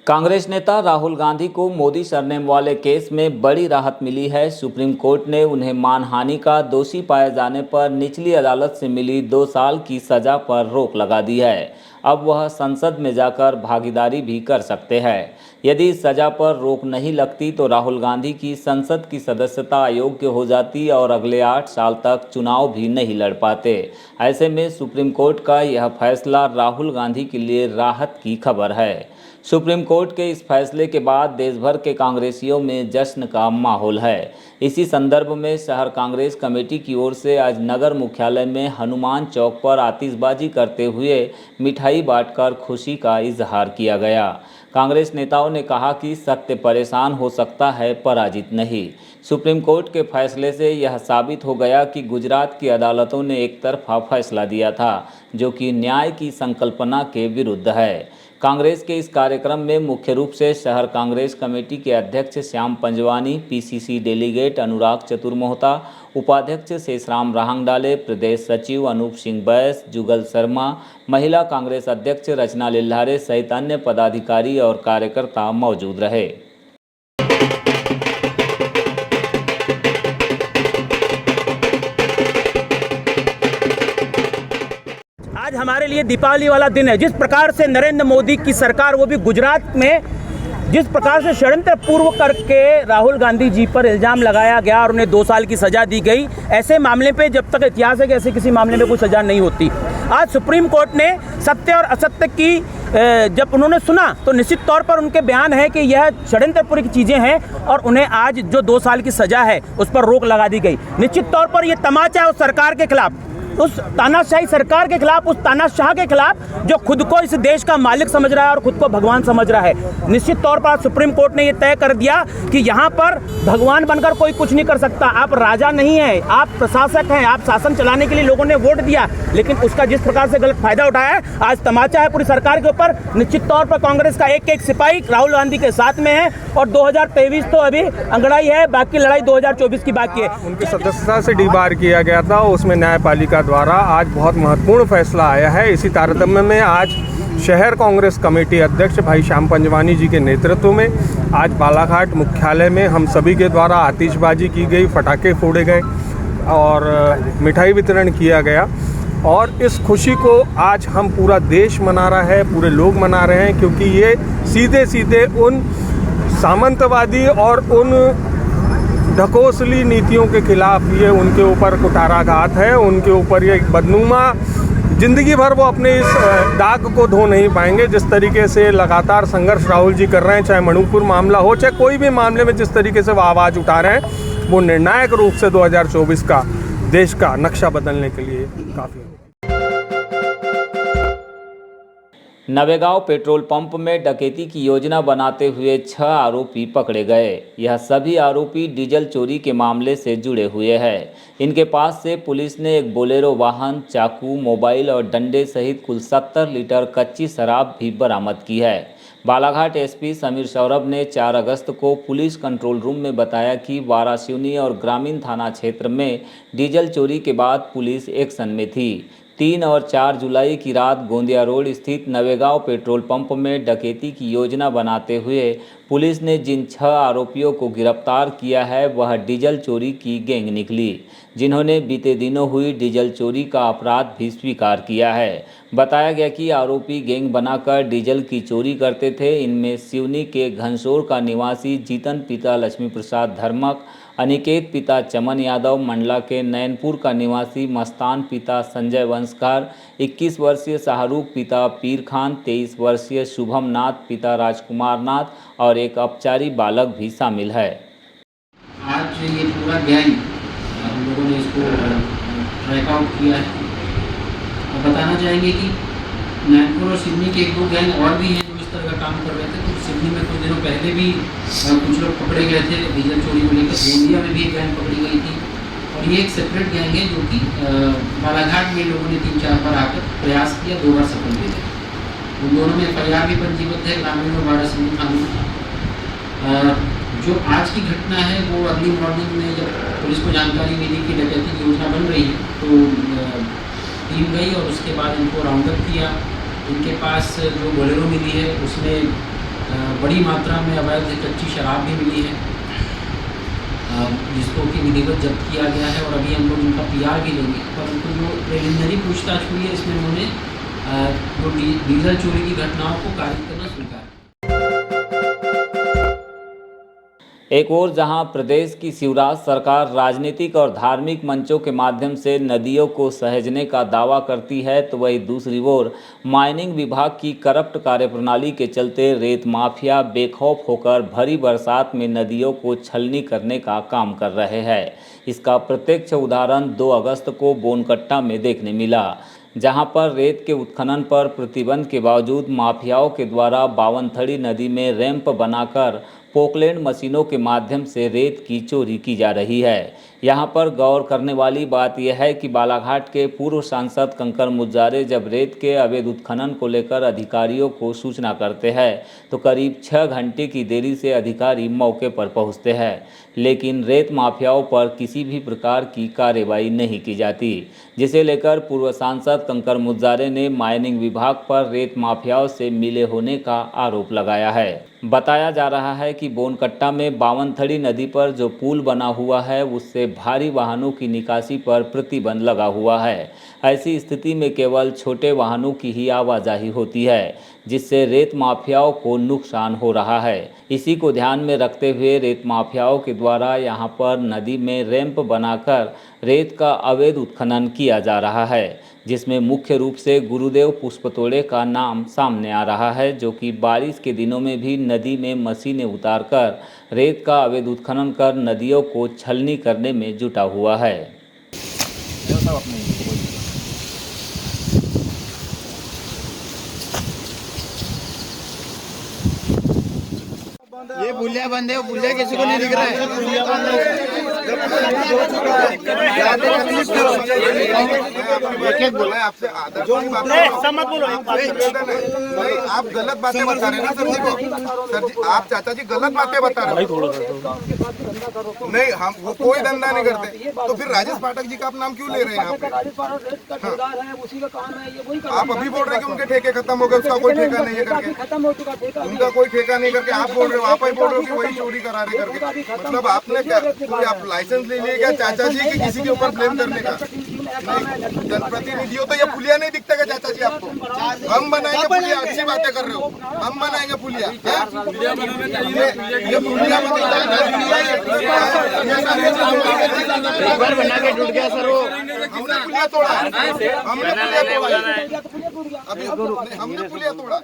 कांग्रेस नेता राहुल गांधी को मोदी सरनेम वाले केस में बड़ी राहत मिली है। सुप्रीम कोर्ट ने उन्हें मानहानि का दोषी पाए जाने पर निचली अदालत से मिली 2 साल की सजा पर रोक लगा दी है। अब वह संसद में जाकर भागीदारी भी कर सकते हैं। यदि इस सजा पर रोक नहीं लगती तो राहुल गांधी की संसद की सदस्यता अयोग्य हो जाती और अगले 8 साल तक चुनाव भी नहीं लड़ पाते। ऐसे में सुप्रीम कोर्ट का यह फैसला राहुल गांधी के लिए राहत की खबर है। सुप्रीम कोर्ट के इस फैसले के बाद देश भर के कांग्रेसियों में जश्न का माहौल है। इसी संदर्भ में शहर कांग्रेस कमेटी की ओर से आज नगर मुख्यालय में हनुमान चौक पर आतिशबाजी करते हुए मिठाई बांटकर खुशी का इजहार किया गया। कांग्रेस नेताओं ने कहा कि सत्य परेशान हो सकता है, पराजित नहीं। सुप्रीम कोर्ट के फैसले से यह साबित हो गया कि गुजरात की अदालतों ने एक तरफा फैसला दिया था, जो कि न्याय की संकल्पना के विरुद्ध है। कांग्रेस के इस कार्यक्रम में मुख्य रूप से शहर कांग्रेस कमेटी के अध्यक्ष श्याम पंजवानी, पीसीसी डेलीगेट अनुराग चतुर्मोहता, उपाध्यक्ष शेषराम राहंगडाले, प्रदेश सचिव अनूप सिंह बैस, जुगल शर्मा, महिला कांग्रेस अध्यक्ष रचना लिल्हारे सहित अन्य पदाधिकारी और कार्यकर्ता मौजूद रहे। आज हमारे लिए दीपावली वाला दिन है। जिस प्रकार से नरेंद्र मोदी की सरकार, वो भी गुजरात में, जिस प्रकार से षड्यंत्र पूर्व करके राहुल गांधी जी पर इल्जाम लगाया गया और उन्हें 2 साल की सजा दी गई, ऐसे मामले पे जब तक इतिहास है कि ऐसे किसी मामले में कोई सजा नहीं होती। आज सुप्रीम कोर्ट ने सत्य और असत्य की जब उन्होंने सुना तो निश्चित तौर पर उनके बयान है कि यह षड्यंत्रपूर्ण की चीज़ें हैं और उन्हें आज जो 2 साल की सजा है उस पर रोक लगा दी गई। निश्चित तौर पर यह तमाचा है उस सरकार के खिलाफ, उस तानाशाही सरकार के खिलाफ, उस तानाशाह के खिलाफ जो खुद को इस देश का मालिक समझ रहा है और खुद को भगवान समझ रहा है। निश्चित तौर पर सुप्रीम कोर्ट ने यह तय कर दिया कि यहाँ पर भगवान बनकर कोई कुछ नहीं कर सकता। आप राजा नहीं हैं, आप प्रशासक हैं, आप शासन चलाने के लिए लोगों ने वोट दिया, लेकिन उसका जिस प्रकार से गलत फायदा उठाया है, आज तमाचा है पूरी सरकार के ऊपर। निश्चित तौर पर कांग्रेस का एक एक सिपाही राहुल गांधी के साथ में है और 2023 तो अभी अंगड़ाई है, बाकी लड़ाई 2024 की बाकी है। उनकी सदस्यता से डीबार किया गया था, उसमें न्यायपालिका द्वारा आज बहुत महत्वपूर्ण फैसला आया है। इसी तारतम्य में आज शहर कांग्रेस कमेटी अध्यक्ष भाई श्याम पंजवानी जी के नेतृत्व में आज बालाघाट मुख्यालय में हम सभी के द्वारा आतिशबाजी की गई, पटाखे फोड़े गए और मिठाई वितरण किया गया। और इस खुशी को आज हम पूरा देश मना रहा है, पूरे लोग मना रहे हैं, क्योंकि ये सीधे सीधे उन सामंतवादी और उन ढकोसली नीतियों के खिलाफ ये उनके ऊपर कुठाराघात है। उनके ऊपर ये बदनुमा जिंदगी भर वो अपने इस दाग को धो नहीं पाएंगे। जिस तरीके से लगातार संघर्ष राहुल जी कर रहे हैं, चाहे मणिपुर मामला हो, चाहे कोई भी मामले में जिस तरीके से वो आवाज़ उठा रहे हैं, वो निर्णायक रूप से 2024 का देश का नक्शा बदलने के लिए काफ़ी है। नवेगांव पेट्रोल पंप में डकैती की योजना बनाते हुए 6 आरोपी पकड़े गए। यह सभी आरोपी डीजल चोरी के मामले से जुड़े हुए हैं। इनके पास से पुलिस ने एक बोलेरो वाहन, चाकू, मोबाइल और डंडे सहित कुल 70 लीटर कच्ची शराब भी बरामद की है। बालाघाट एसपी समीर सौरभ ने 4 अगस्त को पुलिस कंट्रोल रूम में बताया कि वारासिवनी और ग्रामीण थाना क्षेत्र में डीजल चोरी के बाद पुलिस एक्शन में थी। 3 और 4 जुलाई की रात गोंदिया रोड स्थित नवेगांव पेट्रोल पंप में डकैती की योजना बनाते हुए पुलिस ने जिन 6 आरोपियों को गिरफ्तार किया है, वह डीजल चोरी की गैंग निकली, जिन्होंने बीते दिनों हुई डीजल चोरी का अपराध भी स्वीकार किया है। बताया गया कि आरोपी गैंग बनाकर डीजल की चोरी करते थे। इनमें सिवनी के घनसोर का निवासी जीतन पिता लक्ष्मी प्रसाद धर्मक, अनिकेत पिता चमन यादव, मंडला के नैनपुर का निवासी मस्तान पिता संजय वंशकार, 21 वर्षीय शाहरुख पिता पीर खान, 23 वर्षीय शुभम नाथ पिता राजकुमार नाथ और एक अपचारी बालक भी शामिल है। आज ये पूरा गैंग हम लोगों ने इसको ट्रैक आउट किया है और बताना चाहेंगे कि नैनपुर और सिवनी के 1-2 गैंग और भी हैं जो इस तरह का काम कर रहे थे। तो सिवनी में कुछ दिनों पहले भी कुछ लोग पकड़े गए थे डीजल चोरी को लेकर। गोंदिया में भी एक गैंग पकड़ी गई थी और ये एक सेपरेट गैंग है जो कि बालाघाट में लोगों ने 3-4 बार आकर प्रयास किया, 2 बार सफल भी रहे। उन दोनों में FIR भी पंजीबद्ध है ग्रामीण और वारासिवनी थानों। जो आज की घटना है वो अर्ली मॉर्निंग में जब पुलिस को जानकारी मिली कि डकैती की योजना बन रही है तो टीम गई और उसके बाद इनको राउंड अप किया। इनके पास जो बोलेरो मिली है उसमें बड़ी मात्रा में अवैध कच्ची शराब भी मिली है, जिसको कि विधिवत जब्त किया गया है और अभी हम लोग उनका PR भी लेंगे। परंतु जो प्रिलिमिनरी पूछताछ हुई है इसमें उन्होंने जो डीजल चोरी की घटनाओं को कारित करना स्वीकार। एक ओर जहां प्रदेश की शिवराज सरकार राजनीतिक और धार्मिक मंचों के माध्यम से नदियों को सहेजने का दावा करती है, तो वहीं दूसरी ओर माइनिंग विभाग की करप्ट कार्यप्रणाली के चलते रेत माफिया बेखौफ होकर भरी बरसात में नदियों को छलनी करने का काम कर रहे हैं। इसका प्रत्यक्ष उदाहरण 2 अगस्त को बोनकट्टा में देखने मिला, जहां पर रेत के उत्खनन पर प्रतिबंध के बावजूद माफियाओं के द्वारा बावनथड़ी नदी में रैंप बनाकर पोकलैंड मशीनों के माध्यम से रेत की चोरी की जा रही है। यहां पर गौर करने वाली बात यह है कि बालाघाट के पूर्व सांसद कंकर मुजारे जब रेत के अवैध उत्खनन को लेकर अधिकारियों को सूचना करते हैं तो करीब 6 घंटे की देरी से अधिकारी मौके पर पहुंचते हैं, लेकिन रेत माफियाओं पर किसी भी प्रकार की कार्रवाई नहीं की जाती, जिसे लेकर पूर्व सांसद कंकर मुजारे ने माइनिंग विभाग पर रेत माफियाओं से मिले होने का आरोप लगाया है। बताया जा रहा है कि बोनकट्टा में बावनथड़ी नदी पर जो पुल बना हुआ है उससे भारी वाहनों की निकासी पर प्रतिबंध लगा हुआ है। ऐसी स्थिति में केवल छोटे वाहनों की ही आवाजाही होती है, जिससे रेत माफियाओं को नुकसान हो रहा है। इसी को ध्यान में रखते हुए रेत माफियाओं के द्वारा यहां पर नदी में रैंप बनाकर रेत का अवैध उत्खनन किया जा रहा है, जिसमें मुख्य रूप से गुरुदेव पुष्पतोड़े का नाम सामने आ रहा है, जो कि बारिश के दिनों में भी नदी में मशीनें उतारकर रेत का अवैध उत्खनन कर नदियों को छलनी करने में जुटा हुआ है। ये पुलिया बंद है, पुलिया किसी को नहीं दिख रहा है। आपसे मत बोलो, आप गलत बातें बता रहे हैं ना सर जी को। सर जी आप चाचा जी गलत बातें बता रहे हैं। नहीं हम वो कोई धंधा नहीं करते, तो फिर राजेश पाठक जी का आप नाम क्यों ले रहे हैं? आप अभी बोल रहे हैं कि उनके ठेके खत्म हो गए, उसका कोई ठेका नहीं है करके, उनका कोई ठेका नहीं करके आप बोल रहे हो, आप ही बोल रहे हो कि वही चोरी करा रहे करके। मतलब आपने क्या कोई आप लाइसेंस ले लिए क्या चाचा जी की किसी के ऊपर ब्लेम करने का? जनप्रतिनिधि हो तो ये पुलिया नहीं दिखता क्या चाचा जी आपको? हम बनाएंगे पुलिया, अच्छी बातें कर रहे हो, हम बनाएंगे पुलिया। ये पुलिया बना के टूट गया सर, वो हमने पुलिया तोड़ा, हमने पुलिया तोड़ा, अभी हमने पुलिया तोड़ा।